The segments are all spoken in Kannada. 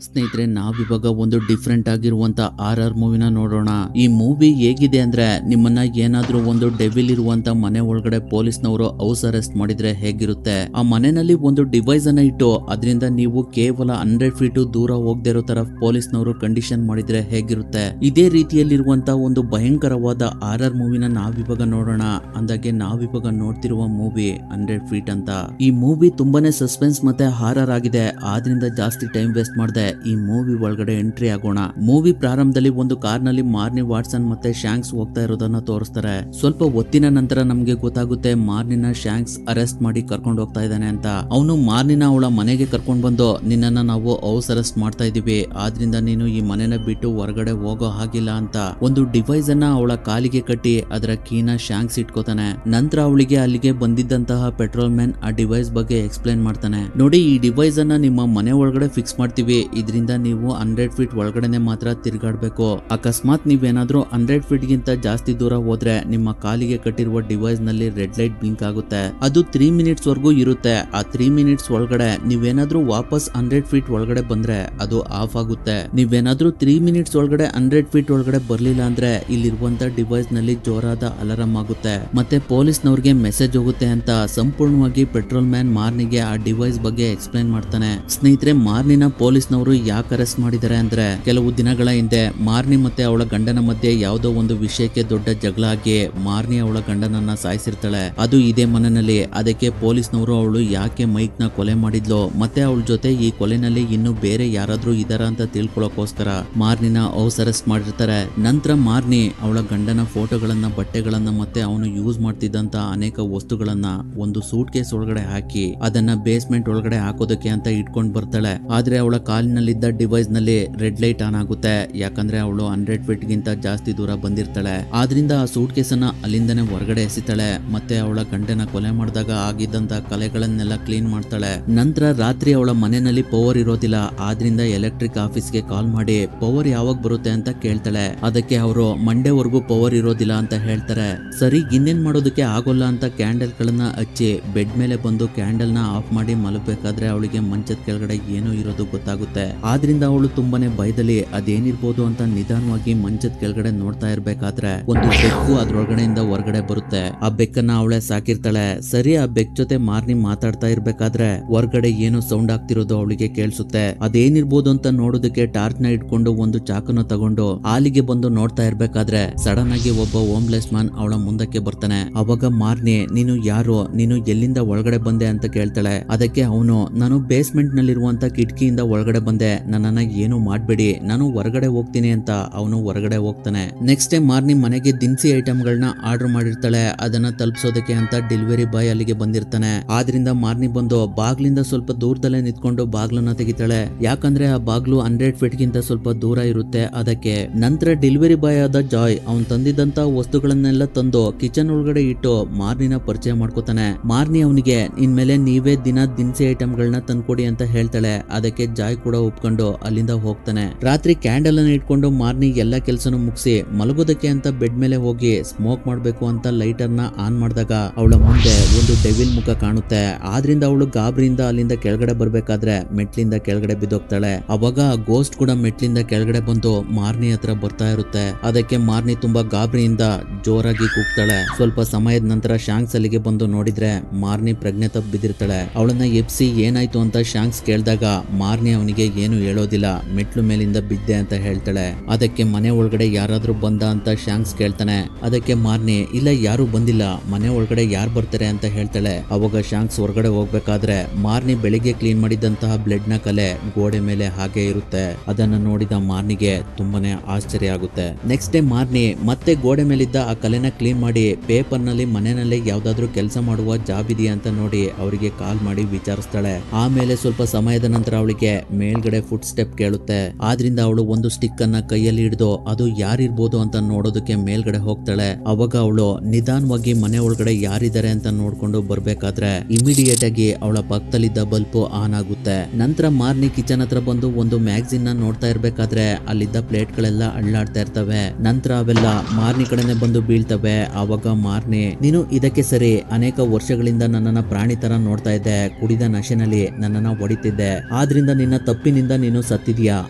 ಸ್ನೇಹಿತರೆ, ನಾವಿವಾಗ ಒಂದು ಡಿಫ್ರೆಂಟ್ ಆಗಿರುವಂತ ಆರ್ ಮೂವಿನ ನೋಡೋಣ. ಈ ಮೂವಿ ಹೇಗಿದೆ ಅಂದ್ರೆ, ನಿಮ್ಮನ್ನ ಏನಾದ್ರೂ ಒಂದು ಡೆವಿಲ್ ಇರುವಂತ ಮನೆ ಒಳಗಡೆ ಪೊಲೀಸ್ನವರು ಹೌಸ್ ಅರೆಸ್ಟ್ ಮಾಡಿದ್ರೆ ಹೇಗಿರುತ್ತೆ, ಆ ಮನೆಯಲ್ಲಿ ಒಂದು ಡಿವೈಸ್ ಅನ್ನ ಇಟ್ಟು ಅದರಿಂದ ನೀವು ಕೇವಲ 100 ಫೀಟ್ ದೂರ ಹೋಗದೆ ಇರೋ ತರ ಪೊಲೀಸ್ನವರು ಕಂಡೀಷನ್ ಮಾಡಿದ್ರೆ ಹೇಗಿರುತ್ತೆ. ಇದೇ ರೀತಿಯಲ್ಲಿರುವಂತ ಒಂದು ಭಯಂಕರವಾದ ಆರ್ ಮೂವಿನ ನಾವಿವಾಗ ನೋಡೋಣ. ಅಂದಾಗೆ ನಾವಿವಾಗ ನೋಡ್ತಿರುವ ಮೂವಿ 100 ಫೀಟ್ ಅಂತ. ಈ ಮೂವಿ ತುಂಬಾನೇ ಸಸ್ಪೆನ್ಸ್ ಮತ್ತೆ ಹಾರರ್ ಆಗಿದೆ. ಆದ್ರಿಂದ ಜಾಸ್ತಿ ಟೈಮ್ ವೇಸ್ಟ್ ಮಾಡದೆ ಈ ಮೂವಿ ಒಳಗಡೆ ಎಂಟ್ರಿ ಆಗೋಣ. ಮೂವಿ ಪ್ರಾರಂಭದಲ್ಲಿ ಒಂದು ಕಾರ್ ನಲ್ಲಿ ಮಾರ್ನಿ ವಾಟ್ಸನ್ ಮತ್ತೆ ಶಾಂಕ್ಸ್ ಹೋಗ್ತಾ ಇರೋದನ್ನ ತೋರಿಸ್ತಾರೆ. ಸ್ವಲ್ಪ ಹೊತ್ತಿನ ನಂತರ ನಮ್ಗೆ ಗೊತ್ತಾಗುತ್ತೆ ಮಾರ್ನಿನ ಶಾಂಕ್ಸ್ ಅರೆಸ್ಟ್ ಮಾಡಿ ಕರ್ಕೊಂಡು ಹೋಗ್ತಾ ಇದ್ದಾನೆ ಅಂತ. ಅವನು ಮಾರ್ನಿನ ಅವಳ ಮನೆಗೆ ಕರ್ಕೊಂಡು ಬಂದು, ನಿನ್ನನ್ನ ನಾವು ಹೌಸ್ ಅರೆಸ್ಟ್ ಮಾಡ್ತಾ ಇದೀವಿ, ಆದ್ರಿಂದ ನೀನು ಈ ಮನೆನ ಬಿಟ್ಟು ಹೊರಗಡೆ ಹೋಗೋ ಹಾಗಿಲ್ಲ ಅಂತ ಒಂದು ಡಿವೈಸ್ ಅನ್ನ ಅವಳ ಕಾಲಿಗೆ ಕಟ್ಟಿ ಅದರ ಕೀನ ಶಾಂಕ್ಸ್ ಇಟ್ಕೋತಾನೆ. ನಂತರ ಅವಳಿಗೆ ಅಲ್ಲಿಗೆ ಬಂದಿದ್ದಂತಹ ಪೆಟ್ರೋಲ್ ಮ್ಯಾನ್ ಆ ಡಿವೈಸ್ ಬಗ್ಗೆ ಎಕ್ಸ್ಪ್ಲೈನ್ ಮಾಡ್ತಾನೆ. ನೋಡಿ, ಈ ಡಿವೈಸ್ ಅನ್ನ ನಿಮ್ಮ ಮನೆ ಒಳಗಡೆ ಫಿಕ್ಸ್ ಮಾಡ್ತೀವಿ, ಇದರಿಂದ ನೀವು 100 ಫೀಟ್ ಒಳಗಡೆನೆ ಮಾತ್ರ ತಿರುಗಾಡ್ಬೇಕು. ಅಕಸ್ಮಾತ್ ನೀವೇನಾದ್ರೂ 100 ಫೀಟ್ ಗಿಂತ ಜಾಸ್ತಿ ದೂರ ಹೋದ್ರೆ ನಿಮ್ಮ ಕಾಲಿಗೆ ಕಟ್ಟಿರುವ ಡಿವೈಸ್ ನಲ್ಲಿ ರೆಡ್ ಲೈಟ್ ಬ್ಲಿಂಕ್ ಆಗುತ್ತೆ. ಅದು 3 ಮಿನಿಟ್ಸ್ ವರೆಗೂ ಇರುತ್ತೆ. ಆ 3 ಮಿನಿಟ್ಸ್ ಒಳಗಡೆ ನೀವೇನಾದ್ರೂ ವಾಪಸ್ 100 ಫೀಟ್ ಒಳಗಡೆ ಬಂದ್ರೆ ಅದು ಆಫ್ ಆಗುತ್ತೆ. ನೀವೇನಾದ್ರೂ 3 ಮಿನಿಟ್ಸ್ ಒಳಗಡೆ 100 ಫೀಟ್ ಒಳಗಡೆ ಬರ್ಲಿಲ್ಲ ಅಂದ್ರೆ ಇಲ್ಲಿರುವಂತ ಡಿವೈಸ್ ನಲ್ಲಿ ಜೋರಾದ ಅಲಾರಾಮ್ ಆಗುತ್ತೆ ಮತ್ತೆ ಪೊಲೀಸ್ನವ್ರಿಗೆ ಮೆಸೇಜ್ ಹೋಗುತ್ತೆ ಅಂತ ಸಂಪೂರ್ಣವಾಗಿ ಪೆಟ್ರೋಲ್ ಮ್ಯಾನ್ ಮಾರ್ನಿಗೆ ಆ ಡಿವೈಸ್ ಬಗ್ಗೆ ಎಕ್ಸ್ಪ್ಲೈನ್ ಮಾಡ್ತಾನೆ. ಸ್ನೇಹಿತರೆ, ಮಾರ್ನಿನ ಪೊಲೀಸ್ನವರು ಯಾಕೆ ಅರೆಸ್ಟ್ ಮಾಡಿದ್ದಾರೆ ಅಂದ್ರೆ, ಕೆಲವು ದಿನಗಳ ಹಿಂದೆ ಮಾರ್ನಿ ಮತ್ತೆ ಅವಳ ಗಂಡನ ಮಧ್ಯೆ ಯಾವುದೋ ಒಂದು ವಿಷಯಕ್ಕೆ ದೊಡ್ಡ ಜಗಳ ಆಗಿ ಮಾರ್ನಿ ಅವಳ ಗಂಡನನ್ನ ಸಾಯಿಸಿರ್ತಾಳೆ. ಅದು ಇದೇ ಮನೆಯಲ್ಲಿ. ಅದಕ್ಕೆ ಪೊಲೀಸ್ನವರು ಅವಳು ಯಾಕೆ ಮೈಕ್ ನ ಕೊಲೆ ಮಾಡಿದ್ಲು ಮತ್ತೆ ಅವಳ ಜೊತೆ ಈ ಕೊಲೆನಲ್ಲಿ ಇನ್ನು ಬೇರೆ ಯಾರಾದ್ರೂ ಇದಾರ ಅಂತ ತಿಳ್ಕೊಳ್ಳೋಕೋಸ್ಕರ ಮಾರ್ನಿನ ಹೌಸ್ ಅರೆಸ್ಟ್ ಮಾಡಿರ್ತಾರೆ. ನಂತರ ಮಾರ್ನಿ ಅವಳ ಗಂಡನ ಫೋಟೋಗಳನ್ನ, ಬಟ್ಟೆಗಳನ್ನ ಮತ್ತೆ ಅವನು ಯೂಸ್ ಮಾಡ್ತಿದ್ದಂತ ಅನೇಕ ವಸ್ತುಗಳನ್ನ ಒಂದು ಸೂಟ್ ಕೇಸ್ ಒಳಗಡೆ ಹಾಕಿ ಅದನ್ನ ಬೇಸ್ಮೆಂಟ್ ಒಳಗಡೆ ಹಾಕೋದಕ್ಕೆ ಅಂತ ಇಟ್ಕೊಂಡ್ ಬರ್ತಾಳೆ. ಆದ್ರೆ ಅವಳ ಕಾಲಿನಲ್ಲಿದ್ದ ಡಿವೈಸ್ ನಲ್ಲಿ ರೆಡ್ ಲೈಟ್ ಆನ್ ಆಗುತ್ತೆ. ಯಾಕಂದ್ರೆ ಅವಳು 100 ಫೀಟ್ ಗಿಂತ ಜಾಸ್ತಿ ದೂರ ಬಂದಿರ್ತಾಳೆ. ಆದ್ರಿಂದ ಆ ಸೂಟ್ ಕೇಸ್ ಅನ್ನ ಅಲ್ಲಿಂದನೇ ಹೊರಗಡೆ ಎಸಿತಾಳೆ. ಮತ್ತೆ ಅವಳ ಗಂಡನ ಕೊಲೆ ಮಾಡಿದಾಗ ಆಗಿದ್ದಂತ ಕಲೆಗಳನ್ನೆಲ್ಲ ಕ್ಲೀನ್ ಮಾಡ್ತಾಳೆ. ನಂತರ ರಾತ್ರಿ ಅವಳ ಮನೆಯಲ್ಲಿ ಪವರ್ ಇರೋದಿಲ್ಲ. ಆದ್ರಿಂದ ಎಲೆಕ್ಟ್ರಿಕ್ ಆಫೀಸ್ಗೆ ಕಾಲ್ ಮಾಡಿ ಪವರ್ ಯಾವಾಗ ಬರುತ್ತೆ ಅಂತ ಕೇಳ್ತಾಳೆ. ಅದಕ್ಕೆ ಅವರು ಮಂಡೇವರೆಗೂ ಪವರ್ ಇರೋದಿಲ್ಲ ಅಂತ ಹೇಳ್ತಾರೆ. ಸರಿ, ಇನ್ನೇನ್ ಮಾಡೋದಕ್ಕೆ ಆಗೋಲ್ಲ ಅಂತ ಕ್ಯಾಂಡಲ್ ಗಳನ್ನ ಹಚ್ಚಿ ಬೆಡ್ ಮೇಲೆ ಬಂದು ಕ್ಯಾಂಡಲ್ ನ ಆಫ್ ಮಾಡಿ ಮಲಗಬೇಕಾದ್ರೆ ಅವಳಿಗೆ ಮಂಚದ ಕೆಳಗಡೆ ಏನೋ ಇರೋದು ಗೊತ್ತಾಗುತ್ತೆ. ಆದ್ರಿಂದ ಅವಳು ತುಂಬಾನೇ ಭಯದಲ್ಲಿ ಅದೇನಿರ್ಬೋದು ಅಂತ ನಿಧಾನವಾಗಿ ಮಂಚದ ಕೆಳಗಡೆ ನೋಡ್ತಾ ಇರ್ಬೇಕಾದ್ರೆ ಒಂದು ಬೆಕ್ಕು ಅದ್ರೊಳಗಡೆಯಿಂದ ಹೊರಗಡೆ ಬರುತ್ತೆ. ಆ ಬೆಕ್ಕನ್ನ ಅವಳೆ ಸಾಕಿರ್ತಾಳೆ. ಸರಿ, ಆ ಬೆಕ್ ಜೊತೆ ಮಾರ್ನಿ ಮಾತಾಡ್ತಾ ಇರ್ಬೇಕಾದ್ರೆ ಹೊರಗಡೆ ಏನೋ ಸೌಂಡ್ ಆಗ್ತಿರೋದು ಅವಳಿಗೆ ಕೇಳಿಸುತ್ತೆ. ಅದೇನಿರ್ಬೋದು ಅಂತ ನೋಡೋದಕ್ಕೆ ಟಾರ್ಚ್ ನ ಇಟ್ಕೊಂಡು ಒಂದು ಚಾಕುನ ತಗೊಂಡು ಹಾಲಿಗೆ ಬಂದು ನೋಡ್ತಾ ಇರ್ಬೇಕಾದ್ರೆ ಸಡನ್ ಆಗಿ ಒಬ್ಬ ಹೋಮ್ಲೆಸ್ ಮ್ಯಾನ್ ಅವಳ ಮುಂದಕ್ಕೆ ಬರ್ತಾನೆ. ಅವಾಗ ಮಾರ್ನಿ, ನೀನು ಯಾರು, ನೀನು ಎಲ್ಲಿಂದ ಒಳಗಡೆ ಬಂದೆ ಅಂತ ಕೇಳ್ತಾಳೆ. ಅದಕ್ಕೆ ಅವನು, ನಾನು ಬೇಸ್ಮೆಂಟ್ ನಲ್ಲಿರುವಂತ ಕಿಟಕಿಯಿಂದ ಒಳಗಡೆ ಬಂದೆ, ನನ್ನನ್ನ ಏನು ಮಾಡ್ಬೇಡಿ, ನಾನು ಹೊರಗಡೆ ಹೋಗ್ತೀನಿ ಅಂತ ಅವನು ಹೊರಗಡೆ ಹೋಗ್ತಾನೆ. ನೆಕ್ಸ್ಟ್ ಟೈಮ್ ಮಾರ್ನಿ ಮನೆಗೆ ದಿನಸಿ ಐಟಮ್ ಗಳನ್ನ ಆರ್ಡರ್ ಮಾಡಿರ್ತಾಳೆ. ಅದನ್ನ ತಲುಪಿಸೋದಕ್ಕೆ ಅಂತ ಡೆಲಿವರಿ ಬಾಯ್ ಅಲ್ಲಿಗೆ ಬಂದಿರ್ತಾನೆ. ಆದ್ರಿಂದ ಮಾರ್ನಿ ಬಂದು ಬಾಗ್ಲಿಂದ ಸ್ವಲ್ಪ ದೂರದಲ್ಲೇ ನಿಂತ್ಕೊಂಡು ಬಾಗ್ಲನ್ನ ತೆಗಿತಾಳೆ. ಯಾಕಂದ್ರೆ ಆ ಬಾಗ್ಲು 100 ಫೀಟ್ ಗಿಂತ ಸ್ವಲ್ಪ ದೂರ ಇರುತ್ತೆ. ಅದಕ್ಕೆ ನಂತರ ಡೆಲಿವರಿ ಬಾಯ್ ಆದ ಜಾಯ್ ಅವನ್ ತಂದಿದ್ದಂತ ವಸ್ತುಗಳನ್ನೆಲ್ಲ ತಂದು ಕಿಚನ್ ಒಳಗಡೆ ಇಟ್ಟು ಮಾರ್ನಿನ ಪರಿಚಯ ಮಾಡ್ಕೋತಾನೆ. ಮಾರ್ನಿ ಅವನಿಗೆ, ಇನ್ಮೇಲೆ ನೀವೇ ದಿನ ದಿನಸಿ ಐಟಮ್ ಗಳನ್ನ ತಂದ್ಕೊಡಿ ಅಂತ ಹೇಳ್ತಾಳೆ. ಅದಕ್ಕೆ ಜಾಯ್ ಕೂಡ ಒಪ್ಕೊಂಡು ಅಲ್ಲಿಂದ ಹೋಗ್ತಾನೆ. ರಾತ್ರಿ ಕ್ಯಾಂಡಲ್ ಅನ್ನ ಇಟ್ಕೊಂಡು ಮಾರ್ನಿ ಎಲ್ಲಾ ಕೆಲಸನೂ ಮುಗಿಸಿ ಮಲಗೋದಕ್ಕೆ ಅಂತ ಬೆಡ್ ಮೇಲೆ ಹೋಗಿ ಸ್ಮೋಕ್ ಮಾಡ್ಬೇಕು ಅಂತ ಲೈಟರ್ ನ ಆನ್ ಮಾಡಿದಾಗ ಅವಳ ಮುಂದೆ ಒಂದು ಡೆವಿಲ್ ಮುಖ ಕಾಣುತ್ತೆ. ಆದ್ರಿಂದ ಅವಳು ಗಾಬರಿಯಿಂದ ಅಲ್ಲಿಂದ ಕೆಳಗಡೆ ಬರ್ಬೇಕಾದ್ರೆ ಮೆಟ್ಲಿಂದ ಕೆಳಗಡೆ ಬಿದ್ದೋಗ್ತಾಳೆ. ಅವಾಗ ಗೋಸ್ಟ್ ಕೂಡ ಮೆಟ್ಲಿಂದ ಕೆಳಗಡೆ ಬಂದು ಮಾರ್ನಿ ಹತ್ರ ಬರ್ತಾ ಇರುತ್ತೆ. ಅದಕ್ಕೆ ಮಾರ್ನಿ ತುಂಬಾ ಗಾಬರಿಯಿಂದ ಜೋರಾಗಿ ಕೂಗ್ತಾಳೆ. ಸ್ವಲ್ಪ ಸಮಯದ ನಂತರ ಶಾಂಕ್ಸ್ ಅಲ್ಲಿಗೆ ಬಂದು ನೋಡಿದ್ರೆ ಮಾರ್ನಿ ಪ್ರಜ್ಞೆ ತಪ್ಪಿ ಬಿದ್ದಿರ್ತಾಳೆ. ಅವಳನ್ನ ಎಬ್ಸಿ ಏನಾಯ್ತು ಅಂತ ಶಾಂಕ್ಸ್ ಕೇಳಿದಾಗ ಮಾರ್ನಿ ಅವನಿಗೆ ಏನು ಹೇಳೋದಿಲ್ಲ, ಮೆಟ್ಲು ಮೇಲಿಂದ ಬಿದ್ದೆ ಅಂತ ಹೇಳ್ತಾಳೆ. ಅದಕ್ಕೆ ಮನೆ ಒಳಗಡೆ ಯಾರಾದ್ರೂ ಬಂದ ಅಂತ ಶಾಂಕ್ಸ್ ಕೇಳ್ತಾನೆ. ಅದಕ್ಕೆ ಮಾರ್ನಿ, ಇಲ್ಲ ಯಾರು ಬಂದಿಲ್ಲ, ಮನೆ ಒಳಗಡೆ ಯಾರು ಬರ್ತಾರೆ ಅಂತ ಹೇಳ್ತಾಳೆ. ಅವಾಗ ಶಾಂಕ್ಸ್ ಹೊರಗಡೆ ಹೋಗ್ಬೇಕಾದ್ರೆ ಮಾರ್ನಿ ಬೆಳಿಗ್ಗೆ ಕ್ಲೀನ್ ಮಾಡಿದಂತಹ ಬ್ಲಡ್ ನ ಕಲೆ ಗೋಡೆ ಮೇಲೆ ಹಾಗೆ ಇರುತ್ತೆ. ಅದನ್ನ ನೋಡಿದ ಮಾರ್ನಿಗೆ ತುಂಬಾನೇ ಆಶ್ಚರ್ಯ ಆಗುತ್ತೆ. ನೆಕ್ಸ್ಟ್ ಡೇ ಮಾರ್ನಿ ಮತ್ತೆ ಗೋಡೆ ಮೇಲಿದ್ದ ಆ ಕಲೆನ ಕ್ಲೀನ್ ಮಾಡಿ ಪೇಪರ್ ನಲ್ಲಿ ಮನೆಯಲ್ಲಿ ಯಾವ್ದಾದ್ರು ಕೆಲಸ ಮಾಡುವ ಜಾಬ್ ಇದೆಯಾ ಅಂತ ನೋಡಿ ಅವರಿಗೆ ಕಾಲ್ ಮಾಡಿ ವಿಚಾರಿಸ್ತಾಳೆ. ಆಮೇಲೆ ಸ್ವಲ್ಪ ಸಮಯದ ನಂತರ ಅವಳಿಗೆ ಮೇಲ್ಗಡೆ ಫುಟ್ ಸ್ಟೆಪ್ ಕೇಳುತ್ತೆ. ಆದ್ರಿಂದ ಅವಳು ಒಂದು ಸ್ಟಿಕ್ ಅನ್ನ ಕೈಯಲ್ಲಿ ಹಿಡಿದು ಅದು ಯಾರಿರ್ಬೋದು ಅಂತ ನೋಡೋದಕ್ಕೆ ಮೇಲ್ಗಡೆ ಹೋಗ್ತಾಳೆ. ಅವಾಗ ಅವಳು ನಿಧಾನವಾಗಿ ಮನೆ ಒಳಗಡೆ ಯಾರಿದ್ದಾರೆ ಅಂತ ನೋಡ್ಕೊಂಡು ಬರ್ಬೇಕಾದ್ರೆ ಇಮಿಡಿಯೇಟ್ ಆಗಿ ಅವಳ ಪಕ್ಕದಲ್ಲಿದ್ದ ಬಲ್ಪ್ ಆನ್ ಆಗುತ್ತೆ. ನಂತರ ಮಾರ್ನಿ ಕಿಚನ್ ಹತ್ರ ಬಂದು ಒಂದು ಮ್ಯಾಗಝಿನ್ ನ ನೋಡ್ತಾ ಇರ್ಬೇಕಾದ್ರೆ ಅಲ್ಲಿದ್ದ ಪ್ಲೇಟ್ ಗಳೆಲ್ಲ ಅಳ್ಳಾಡ್ತಾ ಇರ್ತವೆ. ನಂತರ ಅವೆಲ್ಲ ಮಾರ್ನಿ ಕಡೆನೆ ಬಂದು ಬೀಳ್ತವೆ. ಅವಾಗ ಮಾರ್ನಿ, ನೀನು ಇದಕ್ಕೆ ಸರಿ, ಅನೇಕ ವರ್ಷಗಳಿಂದ ನನ್ನನ್ನ ಪ್ರಾಣಿ ತರ ನೋಡ್ತಾ ಇದ್ದೆ, ಕುಡಿದ ನಶೆನಲ್ಲಿ ನನ್ನನ್ನ ಹೊಡಿತಿದ್ದೆ, ಆದ್ರಿಂದ ನಿನ್ನ ತಪ್ಪು ತಪ್ಪಿನಿಂದ ನೀನು ಸತ್ತಿದ್ಯಾ,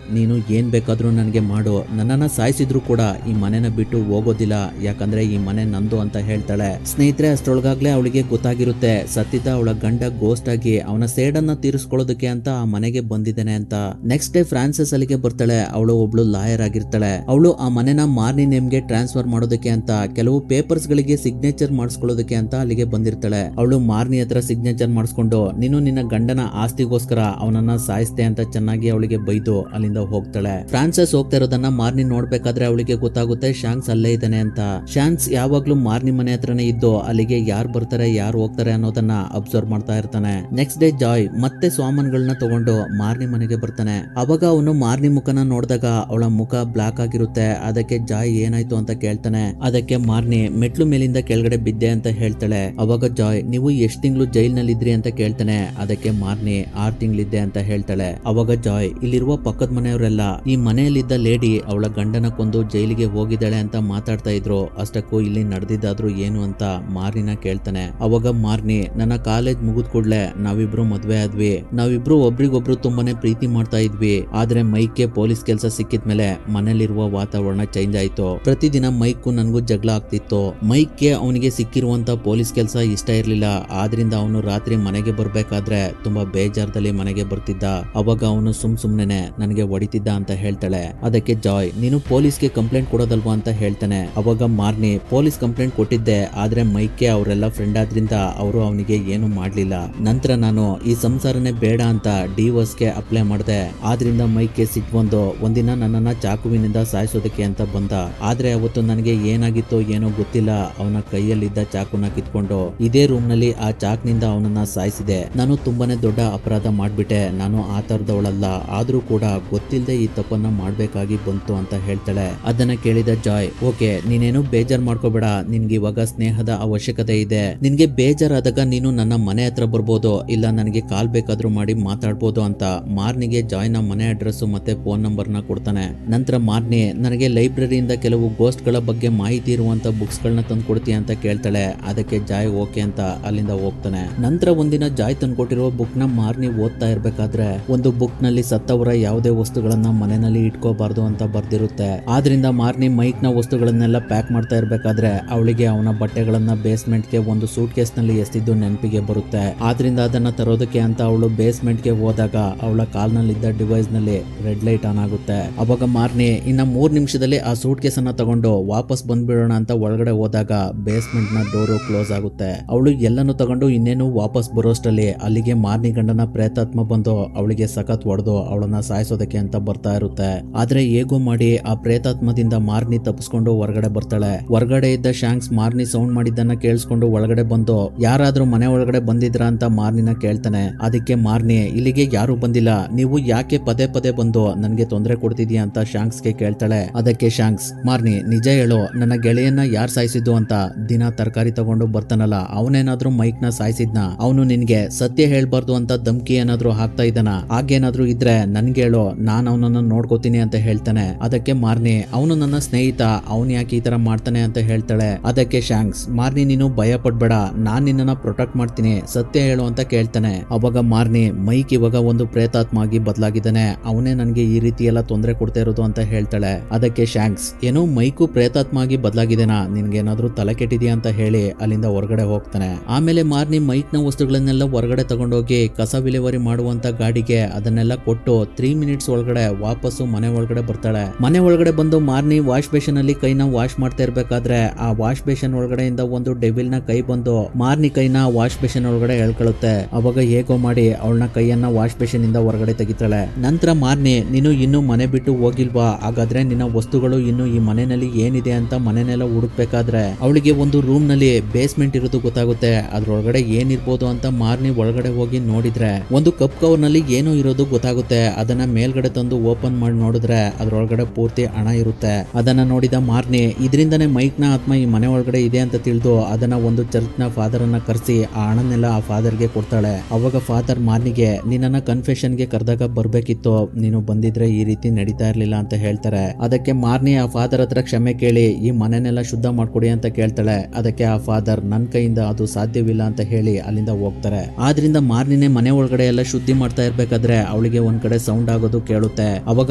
ನೀನು ಏನ್ ಬೇಕಾದ್ರೂ ನನಗೆ ಮಾಡು, ನನ್ನನ್ನ ಸಾಯಿಸಿದ್ರು ಕೂಡ ಈ ಮನೆನ ಬಿಟ್ಟು ಹೋಗೋದಿಲ್ಲ, ಯಾಕಂದ್ರೆ ಈ ಮನೆ ನಂದು ಅಂತ ಹೇಳ್ತಾಳೆ. ಸ್ನೇಹಿತರೆ, ಅಷ್ಟರೊಳಗಾಗ್ಲೇ ಅವಳಿಗೆ ಗೊತ್ತಾಗಿರುತ್ತೆ ಸತ್ತಿದ್ದ ಅವಳ ಗಂಡ ಗೋಸ್ಟ್ ಆಗಿ ಅವನ ಸೇಡನ್ನ ತೀರಿಸ್ಕೊಳ್ಳೋದಕ್ಕೆ ಅಂತ ಆ ಮನೆಗೆ ಬಂದಿದ್ದಾನೆ ಅಂತ. ನೆಕ್ಸ್ಟ್ ಡೇ ಫ್ರಾನ್ಸಸ್ ಅಲ್ಲಿಗೆ ಬರ್ತಾಳೆ. ಅವಳು ಒಬ್ಳು ಲಾಯರ್ ಆಗಿರ್ತಾಳೆ. ಅವಳು ಆ ಮನೆನ ಮಾರ್ನಿ ನೇಮ್ಗೆ ಟ್ರಾನ್ಸ್ಫರ್ ಮಾಡೋದಕ್ಕೆ ಅಂತ ಕೆಲವು ಪೇಪರ್ಸ್ ಗಳಿಗೆ ಸಿಗ್ನೇಚರ್ ಮಾಡಿಸ್ಕೊಳ್ಳೋದಕ್ಕೆ ಅಂತ ಅಲ್ಲಿಗೆ ಬಂದಿರ್ತಾಳೆ. ಅವಳು ಮಾರ್ನಿ ಹತ್ರ ಸಿಗ್ನೇಚರ್ ಮಾಡಿಸ್ಕೊಂಡು ನೀನು ನಿನ್ನ ಗಂಡನ ಆಸ್ತಿಗೋಸ್ಕರ ಅವನನ್ನ ಸಾಯಿಸ್ತೆ ಅಂತ ಚೆನ್ನಾಗಿ ಅವಳಿಗೆ ಬೈದು ಅಲ್ಲಿಂದ ಹೋಗ್ತಾಳೆ. ಫ್ರಾನ್ಸಸ್ ಹೋಗ್ತಾ ಇರೋದನ್ನ ಮಾರ್ನಿ ನೋಡ್ಬೇಕಾದ್ರೆ ಅವಳಿಗೆ ಗೊತ್ತಾಗುತ್ತೆ ಶಾಂಕ್ಸ್ ಅಲ್ಲೇ ಇದ್ದಾನೆ ಅಂತ. ಶಾಂಕ್ಸ್ ಯಾವಾಗ್ಲೂ ಮಾರ್ನಿ ಮನೆ ಹತ್ರನೇ ಇದ್ದು ಅಲ್ಲಿಗೆ ಯಾರು ಬರ್ತಾರೆ ಯಾರು ಹೋಗ್ತಾರೆ ಅನ್ನೋದನ್ನ ಅಬ್ಸರ್ವ್ ಮಾಡ್ತಾ ಇರ್ತಾನೆ. ನೆಕ್ಸ್ಟ್ ಡೇ ಜಾಯ್ ಮತ್ತೆ ಸಾಮಾನ್ಗಳನ್ನ ತಗೊಂಡು ಮಾರ್ನಿ ಮನೆಗೆ ಬರ್ತಾನೆ. ಅವಾಗ ಅವನು ಮಾರ್ನಿ ಮುಖನ ನೋಡಿದಾಗ ಅವಳ ಮುಖ ಬ್ಲಾಕ್ ಆಗಿರುತ್ತೆ. ಅದಕ್ಕೆ ಜಾಯ್ ಏನಾಯ್ತು ಅಂತ ಕೇಳ್ತಾನೆ. ಅದಕ್ಕೆ ಮಾರ್ನಿ ಮೆಟ್ಲು ಮೇಲಿಂದ ಕೆಳಗಡೆ ಬಿದ್ದೆ ಅಂತ ಹೇಳ್ತಾಳೆ. ಅವಾಗ ಜಾಯ್ ನೀವು ಎಷ್ಟ್ ತಿಂಗಳು ಜೈಲ್ನಲ್ಲಿ ಇದ್ರಿ ಅಂತ ಕೇಳ್ತಾನೆ. ಅದಕ್ಕೆ ಮಾರ್ನಿ 6 ತಿಂಗಳಿದ್ದೆ ಅಂತ ಹೇಳ್ತಾಳೆ. ಅವಾಗ ಜಾಯ್ ಇಲ್ಲಿರುವ ಪಕ್ಕದ ಮನೆಯವರೆಲ್ಲ ಈ ಮನೆಯಲ್ಲಿದ್ದ ಲೇಡಿ ಅವಳ ಗಂಡನ ಕೊಂದು ಜೈಲಿಗೆ ಹೋಗಿದ್ದಾಳೆ ಅಂತ ಮಾತಾಡ್ತಾ ಇದ್ರು, ಅಷ್ಟಕ್ಕೂ ಇಲ್ಲಿ ನಡೆದಿದ್ದಾದ್ರೂ ಏನು ಅಂತ ಮಾರ್ನಿನ ಕೇಳ್ತಾನೆ. ಅವಾಗ ಮಾರ್ನಿ ನನ್ನ ಕಾಲೇಜ್ ಮುಗಿದ್ ಕೂಡ್ಲೆ ನಾವಿಬ್ರು ಮದ್ವೆ ಆದ್ವಿ, ನಾವಿಬ್ರು ಒಬ್ರಿಗೊಬ್ರು ತುಂಬಾನೇ ಪ್ರೀತಿ ಮಾಡ್ತಾ ಇದ್ವಿ. ಆದ್ರೆ ಮೈಕ್ಗೆ ಪೊಲೀಸ್ ಕೆಲಸ ಸಿಕ್ಕಿದ್ಮೇಲೆ ಮನೇಲಿರುವ ವಾತಾವರಣ ಚೇಂಜ್ ಆಯ್ತು. ಪ್ರತಿದಿನ ಮೈಕ್ಗೂ ನನ್ಗೂ ಜಗಳ ಆಗ್ತಿತ್ತು. ಮೈಕ್ಗೆ ಅವನಿಗೆ ಸಿಕ್ಕಿರುವಂತ ಪೊಲೀಸ್ ಕೆಲಸ ಇಷ್ಟ ಇರ್ಲಿಲ್ಲ. ಆದ್ರಿಂದ ಅವನು ರಾತ್ರಿ ಮನೆಗೆ ಬರ್ಬೇಕಾದ್ರೆ ತುಂಬಾ ಬೇಜಾರದಲ್ಲಿ ಮನೆಗೆ ಬರ್ತಿದ್ದ. ಅವಾಗ ಅವನು ಸುಮ್ನೆ ನನಗೆ ಹೊಡಿತಿದ್ದ ಅಂತ ಹೇಳ್ತಾಳೆ. ಅದಕ್ಕೆ ಜಾಯ್ ನೀನು ಪೊಲೀಸ್ಗೆ ಕಂಪ್ಲೇಂಟ್ ಕೊಡೋದಲ್ವಾ ಅಂತ ಹೇಳ್ತಾನೆ. ಅವಾಗ ಮಾರ್ನಿ ಪೊಲೀಸ್ ಕಂಪ್ಲೇಂಟ್ ಕೊಟ್ಟಿದ್ದೆ, ಆದ್ರೆ ಮೈಕ್ಗೆ ಅವರೆಲ್ಲ ಫ್ರೆಂಡ್ ಆದ್ರಿಂದ ಅವರು ಅವನಿಗೆ ಏನು ಮಾಡ್ಲಿಲ್ಲ. ನಂತರ ನಾನು ಈ ಸಂಸಾರನೇ ಬೇಡ ಅಂತ ಡಿವೋರ್ಸ್ಗೆ ಅಪ್ಲೈ ಮಾಡಿದೆ. ಆದ್ರಿಂದ ಮೈಕ್ಗೆ ಸಿಟ್ಟು ಬಂದು ಒಂದಿನ ನನ್ನನ್ನ ಚಾಕುವಿನಿಂದ ಸಾಯಿಸೋದಕ್ಕೆ ಅಂತ ಬಂದ. ಆದ್ರೆ ಅವತ್ತು ನನಗೆ ಏನಾಗಿತ್ತೋ ಏನೋ ಗೊತ್ತಿಲ್ಲ, ಅವನ ಕೈಯಲ್ಲಿದ್ದ ಚಾಕುನ ಕಿತ್ಕೊಂಡು ಇದೇ ರೂಮ್ ನಲ್ಲಿ ಆ ಚಾಕ್ನಿಂದ ಅವನನ್ನ ಸಾಯಿಸಿದೆ. ನಾನು ತುಂಬಾನೇ ದೊಡ್ಡ ಅಪರಾಧ ಮಾಡ್ಬಿಟ್ಟೆ, ನಾನು ಆ ತರದವಳಲ್ಲ, ಆದ್ರೂ ಕೂಡ ಗೊತ್ತಿಲ್ಲದೆ ಈ ತಪ್ಪನ್ನ ಮಾಡ್ಬೇಕಾಗಿ ಬಂತು ಅಂತ ಹೇಳ್ತಾಳೆ. ಅದನ್ನ ಕೇಳಿದ ಜಾಯ್ ಓಕೆ ನೀನೇನು ಬೇಜಾರ್ ಮಾಡ್ಕೋಬೇಡ, ನಿನ್ಗೆ ಇವಾಗ ಸ್ನೇಹದ ಅವಶ್ಯಕತೆ ಇದೆ. ನಿನ್ಗೆ ಬೇಜಾರಾದಾಗ ನೀನು ನನ್ನ ಮನೆ ಹತ್ರ ಬರ್ಬೋದು, ಇಲ್ಲ ನನಗೆ ಕಾಲ್ ಬೇಕಾದ್ರೂ ಮಾಡಿ ಮಾತಾಡ್ಬೋದು ಅಂತ ಮಾರ್ನಿಗೆ ಜಾಯ್ ನ ಮನೆ ಅಡ್ರೆಸ್ ಮತ್ತೆ ಫೋನ್ ನಂಬರ್ ನ ಕೊಡ್ತಾನೆ. ನಂತರ ಮಾರ್ನಿ ನನಗೆ ಲೈಬ್ರರಿಯಿಂದ ಕೆಲವು ಗೋಸ್ಟ್ ಗಳ ಬಗ್ಗೆ ಮಾಹಿತಿ ಇರುವಂತ ಬುಕ್ಸ್ ಗಳನ್ನ ತಂದು ಕೊಡ್ತೀಯ ಅಂತ ಕೇಳ್ತಾಳೆ. ಅದಕ್ಕೆ ಜಾಯ್ ಓಕೆ ಅಂತ ಅಲ್ಲಿಂದ ಹೋಗ್ತಾನೆ. ನಂತರ ಒಂದಿನ ಜಾಯ್ ತಂದ್ಕೊಟ್ಟಿರೋ ಬುಕ್ ನ ಮಾರ್ನಿ ಓದ್ತಾ ಇರ್ಬೇಕಾದ್ರೆ ಒಂದು ಬುಕ್ ನಲ್ಲಿ ಸತ್ತವರ ಯಾವುದೇ ವಸ್ತುಗಳನ್ನ ಮನೆಯಲ್ಲಿ ಇಟ್ಕೋಬಾರ್ದು ಅಂತ ಬರ್ದಿರುತ್ತೆ. ಆದ್ರಿಂದ ಮಾರ್ನಿ ಮೈಕ್ ನ ವಸ್ತುಗಳನ್ನೆಲ್ಲ ಪ್ಯಾಕ್ ಮಾಡ್ತಾ ಇರ್ಬೇಕಾದ್ರೆ ಅವಳಿಗೆ ಅವನ ಬಟ್ಟೆಗಳನ್ನ ಬೇಸ್ಮೆಂಟ್ ಗೆ ಒಂದು ಸೂಟ್ ಕೇಸ್ ನಲ್ಲಿ ಎಸ್ತಿದ್ದು ನೆನಪಿಗೆ ಬರುತ್ತೆ. ಆದ್ರಿಂದ ಅದನ್ನ ತರೋದಕ್ಕೆ ಅಂತ ಅವಳು ಬೇಸ್ಮೆಂಟ್ ಗೆ ಹೋದಾಗ ಅವಳ ಕಾಲ್ನಲ್ಲಿದ್ದ ಡಿವೈಸ್ ನಲ್ಲಿ ರೆಡ್ ಲೈಟ್ ಆನ್ ಆಗುತ್ತೆ. ಅವಾಗ ಮಾರ್ನಿ ಇನ್ನ 3 ನಿಮಿಷದಲ್ಲಿ ಆ ಸೂಟ್ ಕೇಸ್ ಅನ್ನ ತಗೊಂಡು ವಾಪಸ್ ಬಂದ್ಬಿಡೋಣ ಅಂತ ಒಳಗಡೆ ಹೋದಾಗ ಬೇಸ್ಮೆಂಟ್ ನ ಡೋರು ಕ್ಲೋಸ್ ಆಗುತ್ತೆ. ಅವಳು ಎಲ್ಲನೂ ತಗೊಂಡು ಇನ್ನೇನು ವಾಪಸ್ ಬರೋಷ್ಟರಲ್ಲಿ ಅಲ್ಲಿಗೆ ಮಾರ್ನಿ ಗಂಡನ ಪ್ರೇತಾತ್ಮ ಬಂದು ಅವಳಿಗೆ ಸಖತ್ ಹೊಡೆದು ಅವಳನ್ನ ಸಾಯಿಸೋದಕ್ಕೆ ಅಂತ ಬರ್ತಾ ಇರುತ್ತೆ. ಆದ್ರೆ ಹೇಗೋ ಮಾಡಿ ಆ ಪ್ರೇತಾತ್ಮದಿಂದ ಮಾರ್ನಿ ತಪ್ಪಿಸ್ಕೊಂಡು ಹೊರಗಡೆ ಬರ್ತಾಳೆ. ಹೊರಗಡೆ ಇದ್ದ ಶಾಂಕ್ಸ್ ಮಾರ್ನಿ ಸೌಂಡ್ ಮಾಡಿದ್ದನ್ನ ಕೇಳಿಸ್ಕೊಂಡು ಒಳಗಡೆ ಬಂದು ಯಾರಾದ್ರೂ ಮನೆ ಒಳಗಡೆ ಬಂದಿದ್ರ ಅಂತ ಮಾರ್ನಿನ ಕೇಳ್ತಾನೆ. ಅದಕ್ಕೆ ಮಾರ್ನಿ ಇಲ್ಲಿಗೆ ಯಾರು ಬಂದಿಲ್ಲ, ನೀವು ಯಾಕೆ ಪದೇ ಪದೇ ಬಂದು ನನ್ಗೆ ತೊಂದರೆ ಕೊಡ್ತಿದ್ಯಾ ಅಂತ ಶಾಂಕ್ಸ್ಗೆ ಕೇಳ್ತಾಳೆ. ಅದಕ್ಕೆ ಶಾಂಕ್ಸ್ ಮಾರ್ನಿ ನಿಜ ಹೇಳು, ನನ್ನ ಗೆಳೆಯನ್ನ ಯಾರು ಸಾಯಿಸಿದ್ದು ಅಂತ. ದಿನ ತರಕಾರಿ ತಗೊಂಡು ಬರ್ತಾನಲ್ಲ ಅವನೇನಾದ್ರೂ ಮೈಕ್ ನ ಸಾಯಿಸಿದ್ನ? ಅವನು ನಿನ್ಗೆ ಸತ್ಯ ಹೇಳ್ಬಾರ್ದು ಅಂತ ಧಮ್ಕಿ ಏನಾದ್ರೂ ಹಾಕ್ತಾ ಇದ್ದಾನ? ಹಾಗೇನಾದ್ರೂ ಇದ್ರೆ ನನ್ಗೆ ಹೇಳು, ನಾನ್ ಅವನನ್ನ ನೋಡ್ಕೋತೀನಿ ಅಂತ ಹೇಳ್ತಾನೆ. ಅದಕ್ಕೆ ಮಾರ್ನಿ ಅವನು ನನ್ನ ಸ್ನೇಹಿತ, ಅವನ್ ಯಾಕೆ ಈ ತರ ಮಾಡ್ತಾನೆ ಅಂತ ಹೇಳ್ತಾಳೆ. ಅದಕ್ಕೆ ಶಾಂಕ್ಸ್ ಮಾರ್ನಿ ನೀನು ಭಯ ಪಡ್ಬೇಡ, ನಾನ್ ನಿನ್ನನ್ನ ಪ್ರೊಟೆಕ್ಟ್ ಮಾಡ್ತೀನಿ, ಸತ್ಯ ಹೇಳು ಅಂತ ಕೇಳ್ತಾನೆ. ಅವಾಗ ಮಾರ್ನಿ ಮೈಕ್ ಇವಾಗ ಒಂದು ಪ್ರೇತಾತ್ಮ ಆಗಿ ಬದಲಾಗಿದ್ದಾನೆ, ಅವನೇ ನನ್ಗೆ ಈ ರೀತಿ ಎಲ್ಲ ತೊಂದರೆ ಕೊಡ್ತಾ ಇರೋದು ಅಂತ ಹೇಳ್ತಾಳೆ. ಅದಕ್ಕೆ ಶಾಂಕ್ಸ್ ಏನೋ ಮೈಕು ಪ್ರೇತಾತ್ಮ ಆಗಿ ಬದಲಾಗಿದೆನಾ, ನಿನ್ಗೇನಾದ್ರೂ ತಲೆ ಕೆಟ್ಟಿದ್ಯಾ ಅಂತ ಹೇಳಿ ಅಲ್ಲಿಂದ ಹೊರಗಡೆ ಹೋಗ್ತಾನೆ. ಆಮೇಲೆ ಮಾರ್ನಿ ಮೈಕ್ ನ ವಸ್ತುಗಳನ್ನೆಲ್ಲ ಹೊರಗಡೆ ತಗೊಂಡೋಗಿ ಕಸ ವಿಲೇವಾರಿ ಮಾಡುವಂತ ಗಾಡಿಗೆ ಅದನ್ನೆಲ್ಲ ಕೊಟ್ಟು 3 ಮಿನಿಟ್ಸ್ ಒಳಗಡೆ ವಾಪಸ್ಸು ಮನೆ ಒಳಗಡೆ ಬರ್ತಾಳೆ. ಮನೆ ಒಳಗಡೆ ಬಂದು ಮಾರ್ನಿ ವಾಶ್ ಬೇಷನ್ ಅಲ್ಲಿ ಕೈನ ವಾಶ್ ಮಾಡ್ತಾ ಇರ್ಬೇಕಾದ್ರೆ ಆ ವಾಶ್ ಬೇಷನ್ ಒಳಗಡೆಯಿಂದ ಒಂದು ಡೆವಿಲ್ ನ ಕೈ ಬಂದು ಮಾರ್ನಿ ಕೈನ ವಾಶ್ ಬೇಷನ್ ಒಳಗಡೆ ಎಳ್ಕೊಳ್ಳುತ್ತೆ. ಅವಾಗ ಹೇಗೋ ಮಾಡಿ ಅವಳನ್ನ ಕೈಯನ್ನ ವಾಶ್ ಬೇಷನ್ ಇಂದ ಹೊರಗಡೆ ತೆಗಿತಾಳೆ. ನಂತರ ಮಾರ್ನಿ ನೀನು ಇನ್ನೂ ಮನೆ ಬಿಟ್ಟು ಹೋಗಿಲ್ವಾ, ಹಾಗಾದ್ರೆ ನಿನ್ನ ವಸ್ತುಗಳು ಇನ್ನು ಈ ಮನೆಯಲ್ಲಿ ಏನಿದೆ ಅಂತ ಮನೆನೆಲ್ಲ ಹುಡುಕ್ಬೇಕಾದ್ರೆ ಅವಳಿಗೆ ಒಂದು ರೂಮ್ ನಲ್ಲಿ ಬೇಸ್ಮೆಂಟ್ ಇರೋದು ಗೊತ್ತಾಗುತ್ತೆ. ಅದ್ರೊಳಗಡೆ ಏನಿರ್ಬೋದು ಅಂತ ಮಾರ್ನಿ ಒಳಗಡೆ ಹೋಗಿ ನೋಡಿದ್ರೆ ಒಂದು ಕಪ್ ಕವರ್ ನಲ್ಲಿ ಏನೋ ಇರೋದು ಗೊತ್ತಾಗುತ್ತೆ. ಅದನ್ನ ಮೇಲ್ಗಡೆ ತಂದು ಓಪನ್ ಮಾಡಿ ನೋಡಿದ್ರೆ ಅದ್ರೊಳಗಡೆ ಪೂರ್ತಿ ಹಣ ಇರುತ್ತೆ. ಅದನ್ನ ನೋಡಿದ ಮಾರ್ನಿ ಇದರಿಂದನೇ ಮೈಕ್ ನ ಆತ್ಮ ಈ ಮನೆ ಒಳಗಡೆ ಇದೆ ಅಂತ ತಿಳಿದು ಅದನ್ನ ಒಂದು ಚರ್ಚ್ ನ ಫಾದರ್ ಅನ್ನ ಕರೆಸಿ ಆ ಹಣನೆಲ್ಲ ಆ ಫಾದರ್ ಗೆ ಕೊಡ್ತಾಳೆ. ಅವಾಗ ಫಾದರ್ ಮಾರ್ನಿಗೆ ನಿನ್ನನ್ನ ಕನ್ಫೆಷನ್ ಗೆ ಕರೆದಾಗ ಬರ್ಬೇಕಿತ್ತು, ನೀನು ಬಂದಿದ್ರೆ ಈ ರೀತಿ ನಡೀತಾ ಇರ್ಲಿಲ್ಲ ಅಂತ ಹೇಳ್ತಾರೆ. ಅದಕ್ಕೆ ಮಾರ್ನಿ ಆ ಫಾದರ್ ಹತ್ರ ಕ್ಷಮೆ ಕೇಳಿ ಈ ಮನೆನೆಲ್ಲ ಶುದ್ಧ ಮಾಡ್ಕೊಡಿ ಅಂತ ಕೇಳ್ತಾಳೆ. ಅದಕ್ಕೆ ಆ ಫಾದರ್ ನನ್ ಕೈಯಿಂದ ಅದು ಸಾಧ್ಯವಿಲ್ಲ ಅಂತ ಹೇಳಿ ಅಲ್ಲಿಂದ ಹೋಗ್ತಾರೆ. ಆದ್ರಿಂದ ಮಾರ್ನಿನೇ ಮನೆ ಒಳಗಡೆ ಎಲ್ಲ ಶುದ್ಧಿ ಮಾಡ್ತಾ ಇರ್ಬೇಕಾದ್ರೆ ಅವಳಿಗೆ ಅವಳಿಗೆ ಒಂದ್ ಕಡೆ ಸೌಂಡ್ ಆಗೋದು ಕೇಳುತ್ತೆ. ಅವಾಗ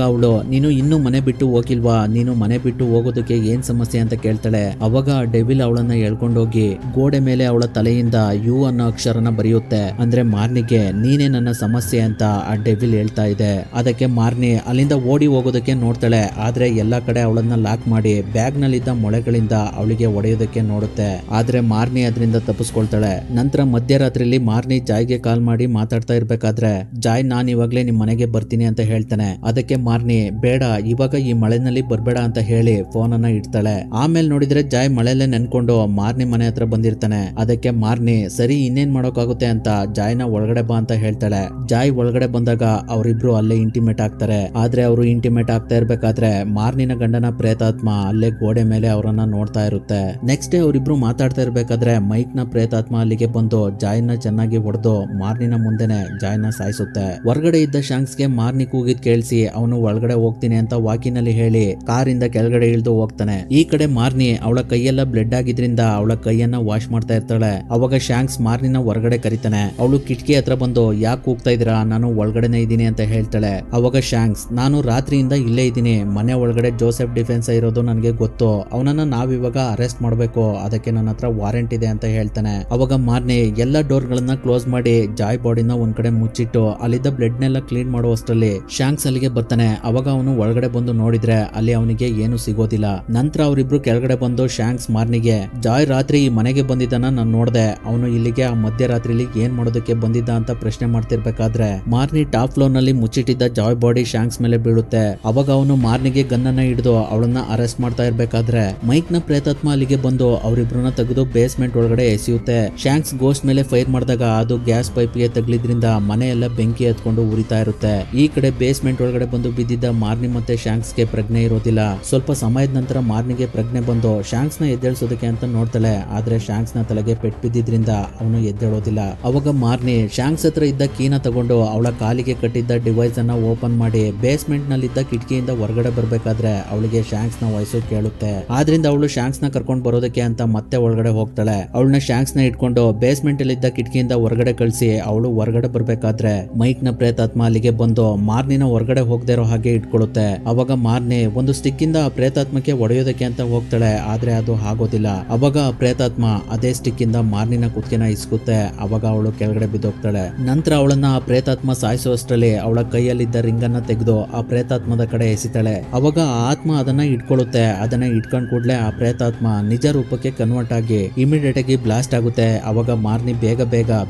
ಅವಳು ನೀನು ಇನ್ನೂ ಮನೆ ಬಿಟ್ಟು ಹೋಗಿಲ್ವಾ, ನೀನು ಮನೆ ಬಿಟ್ಟು ಹೋಗೋದಕ್ಕೆ ಏನ್ ಸಮಸ್ಯೆ ಅಂತ ಕೇಳ್ತಾಳೆ. ಅವಾಗ ಡೆವಿಲ್ ಅವಳನ್ನ ಹೇಳ್ಕೊಂಡೋಗಿ ಗೋಡೆ ಮೇಲೆ ಅವಳ ತಲೆಯಿಂದ ಯು ಅನ್ನೋ ಅಕ್ಷರನ ಬರೆಯುತ್ತೆ. ಅಂದ್ರೆ ಮಾರ್ನಿಗೆ ನೀನೇ ನನ್ನ ಸಮಸ್ಯೆ ಅಂತ ಆ ಡೆವಿಲ್ ಹೇಳ್ತಾ ಇದೆ. ಅದಕ್ಕೆ ಮಾರ್ನಿ ಅಲ್ಲಿಂದ ಓಡಿ ಹೋಗೋದಕ್ಕೆ ನೋಡ್ತಾಳೆ. ಆದ್ರೆ ಎಲ್ಲಾ ಕಡೆ ಅವಳನ್ನ ಲಾಕ್ ಮಾಡಿ ಬ್ಯಾಗ್ ನಲ್ಲಿದ್ದ ಮೊಳೆಗಳಿಂದ ಅವಳಿಗೆ ಹೊಡೆಯೋದಕ್ಕೆ ನೋಡುತ್ತೆ. ಆದ್ರೆ ಮಾರ್ನಿ ಅದರಿಂದ ತಪ್ಪಿಸ್ಕೊಳ್ತಾಳೆ. ನಂತರ ಮಧ್ಯರಾತ್ರಿಲಿ ಮಾರ್ನಿ ಜಾಯ್ಗೆ ಕಾಲ್ ಮಾಡಿ ಮಾತಾಡ್ತಾ ಇರ್ಬೇಕಾದ್ರೆ ಜಾಯ್ ನಾನ್ ಇವಾಗ್ಲೇ ನಿಮ್ ಮನೆಗೆ ಬರ್ತೀನಿ ಅಂತ ಹೇಳ್ತಾನೆ. ಅದಕ್ಕೆ ಮಾರ್ನಿ ಬೇಡ ಇವಾಗ ಈ ಮಳೆನಲ್ಲಿ ಬರ್ಬೇಡ ಅಂತ ಹೇಳಿ ಫೋನ್ ಅನ್ನ ಇಡ್ತಾಳೆ. ಆಮೇಲೆ ನೋಡಿದ್ರೆ ಜಾಯ್ ಮಳೆಯಲ್ಲೇ ನೆನ್ಕೊಂಡು ಮಾರ್ನಿ ಮನೆ ಹತ್ರ ಬಂದಿರ್ತಾನೆ. ಅದಕ್ಕೆ ಮಾರ್ನಿ ಸರಿ ಇನ್ನೇನ್ ಮಾಡೋಕಾಗುತ್ತೆ ಅಂತ ಜಾಯ್ನ ಒಳಗಡೆ ಬಾ ಅಂತ ಹೇಳ್ತಾಳೆ. ಜಾಯ್ ಒಳಗಡೆ ಬಂದಾಗ ಅವರಿಬ್ರು ಅಲ್ಲೇ ಇಂಟಿಮೇಟ್ ಆಗ್ತಾರೆ. ಆದ್ರೆ ಅವರು ಇಂಟಿಮೇಟ್ ಆಗ್ತಾ ಇರ್ಬೇಕಾದ್ರೆ ಮಾರ್ನಿನ ಗಂಡನ ಪ್ರೇತಾತ್ಮ ಅಲ್ಲೇ ಗೋಡೆ ಮೇಲೆ ಅವರನ್ನ ನೋಡ್ತಾ ಇರುತ್ತೆ. ನೆಕ್ಸ್ಟ್ ಡೇ ಅವರಿಬ್ರು ಮಾತಾಡ್ತಾ ಇರ್ಬೇಕಾದ್ರೆ ಮೈಕ್ ನ ಪ್ರೇತಾತ್ಮ ಅಲ್ಲಿಗೆ ಬಂದು ಜಾಯ್ನ ಚೆನ್ನಾಗಿ ಹೊಡೆದು ಮಾರ್ನಿನ ಮುಂದೆನೆ ಜಾಯ್ನ ಸಾಯಿಸುತ್ತೆ. ಹೊರಗಡೆ ಇದ್ದ ಶಾಂಕ್ಸ್ಗೆ ಮಾರ್ನಿ ಕೂಗಿದ್ ಕೇಳಿಸಿ ಅವನು ಒಳಗಡೆ ಹೋಗ್ತೀನಿ ಅಂತ ವಾಕಿನಲ್ಲಿ ಹೇಳಿ ಕಾರಿಂದ ಕೆಳಗಡೆ ಇಳಿದು ಹೋಗ್ತಾನೆ. ಈ ಕಡೆ ಮಾರ್ನಿ ಅವಳ ಕೈಯೆಲ್ಲ ಬ್ಲಡ್ ಆಗಿದ್ರಿಂದ ಅವಳ ಕೈಯನ್ನ ವಾಶ್ ಮಾಡ್ತಾ ಇರ್ತಾಳೆ. ಅವಾಗ ಶಾಂಕ್ಸ್ ಮಾರ್ನಿನ ಹೊರಗಡೆ ಕರಿತಾನೆ. ಅವಳು ಕಿಟಕಿ ಹತ್ರ ಬಂದು ಯಾಕೆ ಕೂಗ್ತಾ ಇದೀರಾ, ನಾನು ಒಳಗಡೆನೆ ಇದ್ದೀನಿ ಅಂತ ಹೇಳ್ತಾಳೆ. ಅವಾಗ ಶಾಂಕ್ಸ್ ನಾನು ರಾತ್ರಿಯಿಂದ ಇಲ್ಲೇ ಇದ್ದೀನಿ, ಮನೆ ಒಳಗಡೆ ಜೋಸೆಫ್ ಡಿಫೆನ್ಸ್ ಇರೋದು ನನಗೆ ಗೊತ್ತು, ಅವನನ್ನ ನಾವಿವಾಗ ಅರೆಸ್ಟ್ ಮಾಡಬೇಕು, ಅದಕ್ಕೆ ನನ್ನ ಹತ್ರ ವಾರೆಂಟ್ ಇದೆ ಅಂತ ಹೇಳ್ತಾನೆ. ಅವಾಗ ಮಾರ್ನಿ ಎಲ್ಲ ಡೋರ್ ಗಳನ್ನ ಕ್ಲೋಸ್ ಮಾಡಿ ಜಾಯ್ ಬಾಡಿನ ಒಂದ್ ಕಡೆ ಮುಚ್ಚಿಟ್ಟು ಅಲ್ಲಿದ್ದ ಬ್ಲಡ್ ನೆಲ್ಲ ಕ್ಲೀನ್ ಮಾಡುವಷ್ಟರಲ್ಲಿ ಶಾಂಕ್ಸ್ ಅಲ್ಲಿಗೆ ಬರ್ತಾನೆ. ಅವಾಗ ಅವನು ಒಳಗಡೆ ಬಂದು ನೋಡಿದ್ರೆ ಅಲ್ಲಿ ಅವನಿಗೆ ಏನು ಸಿಗೋದಿಲ್ಲ. ನಂತರ ಅವರಿಬ್ರು ಕೆಳಗಡೆ ಬಂದು ಶಾಂಕ್ಸ್ ಮಾರ್ನಿಗೆ ಜಾಯ್ ರಾತ್ರಿ ಈ ಮನೆಗೆ ಬಂದಿದ್ದಾನ ನಾನು ನೋಡ್ದೆ, ಅವನು ಇಲ್ಲಿಗೆ ಆ ಮಧ್ಯರಾತ್ರಿಲಿ ಏನ್ ಮಾಡೋದಕ್ಕೆ ಬಂದಿದ್ದ ಅಂತ ಪ್ರಶ್ನೆ ಮಾಡ್ತಿರ್ಬೇಕಾದ್ರೆ ಮಾರ್ನಿ ಟಾಪ್ ಫ್ಲೋರ್ ನಲ್ಲಿ ಮುಚ್ಚಿಟ್ಟಿದ್ದ ಜಾಯ್ ಬಾಡಿ ಶಾಂಕ್ಸ್ ಮೇಲೆ ಬೀಳುತ್ತೆ. ಅವಾಗ ಅವನು ಮಾರ್ನಿಗೆ ಗನ್ನನ್ನ ಹಿಡಿದು ಅವಳನ್ನ ಅರೆಸ್ಟ್ ಮಾಡ್ತಾ ಇರ್ಬೇಕಾದ್ರೆ ಮೈಕ್ ನ ಪ್ರೇತಾತ್ಮ ಅಲ್ಲಿಗೆ ಬಂದು ಅವರಿಬ್ರನ್ನ ತೆಗೆದು ಬೇಸ್ಮೆಂಟ್ ಒಳಗಡೆ ಎಸೆಯುತ್ತೆ. ಶಾಂಕ್ಸ್ ಗೋಸ್ಟ್ ಮೇಲೆ ಫೈರ್ ಮಾಡಿದಾಗ ಅದು ಗ್ಯಾಸ್ ಪೈಪ್ಗೆ ತಗ್ಲಿದ್ರಿಂದ ಮನೆ ಎಲ್ಲ ಬೆಂಕಿ ಎತ್ಕೊಂಡು ಉರಿತಾ ಇರುತ್ತೆ. ಈ ಕಡೆ ಬೇಸ್ಮೆಂಟ್ ಒಳಗಡೆ ಬಂದು ಬಿದ್ದಿದ್ದ ಮಾರ್ನಿ ಮತ್ತೆ ಶಾಂಕ್ಸ್ಗೆ ಪ್ರಜ್ಞೆ ಇರೋದಿಲ್ಲ. ಸ್ವಲ್ಪ ಸಮಯದ ನಂತರ ಮಾರ್ನಿಗೆ ಪ್ರಜ್ಞೆ ಬಂದು ಶಾಂಕ್ಸ್ ನ ಎದ್ದೇಳಿಸೋದಕ್ಕೆ ಅಂತ ನೋಡ್ತಾಳೆ. ಆದ್ರೆ ಶಾಂಕ್ಸ್ ನ ತಲೆಗೆ ಪೆಟ್ಟು ಬಿದ್ದಿದ್ರಿಂದ ಅವನು ಎದ್ದೇಳೋದಿಲ್ಲ. ಅವಾಗ ಮಾರ್ನಿ ಶಾಂಕ್ಸ್ ಹತ್ರ ಇದ್ದ ಕೀನ ತಗೊಂಡು ಅವಳ ಕಾಲಿಗೆ ಕಟ್ಟಿದ್ದ ಡಿವೈಸ್ ಅನ್ನ ಓಪನ್ ಮಾಡಿ ಬೇಸ್ಮೆಂಟ್ ನಲ್ಲಿದ್ದ ಕಿಟಕಿಯಿಂದ ಹೊರಗಡೆ ಬರ್ಬೇಕಾದ್ರೆ ಅವಳಿಗೆ ಶಾಂಕ್ಸ್ ನ ವಾಯ್ಸು ಕೇಳುತ್ತೆ. ಆದ್ರಿಂದ ಅವಳು ಶಾಂಕ್ಸ್ ನ ಕರ್ಕೊಂಡು ಬರೋದಕ್ಕೆ ಅಂತ ಮತ್ತೆ ಒಳಗಡೆ ಹೋಗ್ತಾಳೆ. ಅವಳನ್ನ ಶಾಂಕ್ಸ್ ನ ಇಟ್ಕೊಂಡು ಬೇಸ್ಮೆಂಟ್ ಅಲ್ಲಿ ಇದ್ದ ಕಿಟಕಿಯಿಂದ ಹೊರಗಡೆ ಕಳಿಸಿ ಅವಳು ಹೊರಗಡೆ ಬರ್ಬೇಕಾದ್ರೆ ಮೈಕ್ ನ ಪ್ರೇತಾತ್ಮ ಅಲ್ಲಿಗೆ ಬಂದು ಮಾರ್ನಿನ ಹೊರಗಡೆ ಹೋಗದೆ ಇರೋ ಹಾಗೆ ಇಟ್ಕೊಳ್ಳುತ್ತೆ. ಅವಾಗ ಮಾರ್ನಿ ಒಂದು ಸ್ಟಿಕ್ ಇಂದ ಆ ಪ್ರೇತಾತ್ಮಕ್ಕೆ ಹೊಡೆಯೋದಕ್ಕೆ ಅಂತ ಹೋಗ್ತಾಳೆ. ಆದ್ರೆ ಅದು ಆಗೋದಿಲ್ಲ. ಅವಾಗ ಆ ಪ್ರೇತಾತ್ಮ ಅದೇ ಸ್ಟಿಕ್ ಇಂದ ಮಾರ್ನಿನ ಕುತ್ತಿಗೆನ ಇಸ್ಕುತ್ತೆ. ಅವಾಗ ಅವಳು ಕೆಳಗಡೆ ಬಿದ್ದೋಗ್ತಾಳೆ. ನಂತರ ಅವಳನ್ನ ಆ ಪ್ರೇತಾತ್ಮ ಸಾಯಿಸುವಷ್ಟರಲ್ಲಿ ಅವಳ ಕೈಯಲ್ಲಿದ್ದ ರಿಂಗ್ ಅನ್ನ ತೆಗೆದು ಆ ಪ್ರೇತಾತ್ಮದ ಕಡೆ ಎಸಿತಾಳೆ. ಅವಾಗ ಆ ಆತ್ಮ ಅದನ್ನ ಇಟ್ಕೊಳ್ಳುತ್ತೆ. ಅದನ್ನ ಇಟ್ಕೊಂಡ್ ಕೂಡ್ಲೆ ಆ ಪ್ರೇತಾತ್ಮ ನಿಜ ರೂಪಕ್ಕೆ ಕನ್ವರ್ಟ್ ಆಗಿ ಇಮಿಡಿಯೇಟ್ ಆಗಿ ಬ್ಲಾಸ್ಟ್ ಆಗುತ್ತೆ. ಅವಾಗ ಮಾರ್ನಿ ಬೇಗ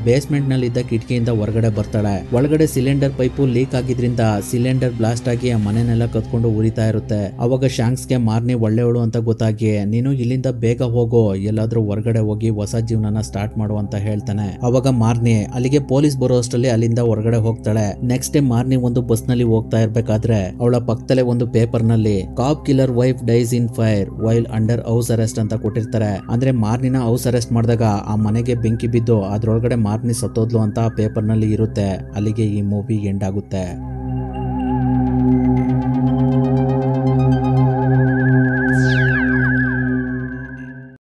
ಬೇಸ್ಮೆಂಟ್ ನಲ್ಲಿ ಇದ್ದ ಕಿಟಕಿಯಿಂದ ಹೊರಗಡೆ ಬರ್ತಾಳೆ. ಒಳಗಡೆ ಸಿಲಿಂಡರ್ ಪೈಪು ಲೀಕ್ ಆಗಿದ್ರಿಂದ ಸಿಲಿಂಡರ್ ಬ್ಲಾಸ್ಟ್ ಆಗಿ ಆ ಮನೆನೆಲ್ಲ ಕತ್ಕೊಂಡು ಉರಿತಾ ಇರುತ್ತೆ. ಅವಾಗ ಶಾಂಕ್ಸ್ಗೆ ಮಾರ್ನಿ ಒಳ್ಳೆಯವಳು ಅಂತ ಗೊತ್ತಾಗಿ ನೀನು ಇಲ್ಲಿಂದ ಬೇಗ ಹೋಗು, ಎಲ್ಲಾದ್ರೂ ಹೊರಗಡೆ ಹೋಗಿ ಹೊಸ ಜೀವನನ ಸ್ಟಾರ್ಟ್ ಮಾಡು ಅಂತ ಹೇಳ್ತಾನೆ. ಅವಾಗ ಮಾರ್ನಿ ಅಲ್ಲಿಗೆ ಪೊಲೀಸ್ ಬರೋ ಅಷ್ಟರಲ್ಲಿ ಅಲ್ಲಿಂದ ಹೊರಗಡೆ ಹೋಗ್ತಾಳೆ. ನೆಕ್ಸ್ಟ್ ಡೇ ಮಾರ್ನಿ ಒಂದು ಬಸ್ ನಲ್ಲಿ ಹೋಗ್ತಾ ಇರ್ಬೇಕಾದ್ರೆ ಅವಳ ಪಕ್ಕದಲ್ಲೇ ಒಂದು ಪೇಪರ್ ನಲ್ಲಿ cop killer wife dies in fire while under house arrest ಅಂತ ಕೊಟ್ಟಿರ್ತಾರೆ. ಅಂದ್ರೆ ಮಾರ್ನಿನ ಹೌಸ್ ಅರೆಸ್ಟ್ ಮಾಡಿದಾಗ ಆ ಮನೆಗೆ ಬೆಂಕಿ ಬಿದ್ದು ಅದ್ರೊಳಗಡೆ ಮಾರ್ನಿ ಸತ್ತೋದ್ಲು ಅಂತ ಆ ಪೇಪರ್ ನಲ್ಲಿ ಇರುತ್ತೆ. ಅಲ್ಲಿಗೆ ಈ ಮೂವಿ ಎಂಡ್ ಆಗುತ್ತೆ.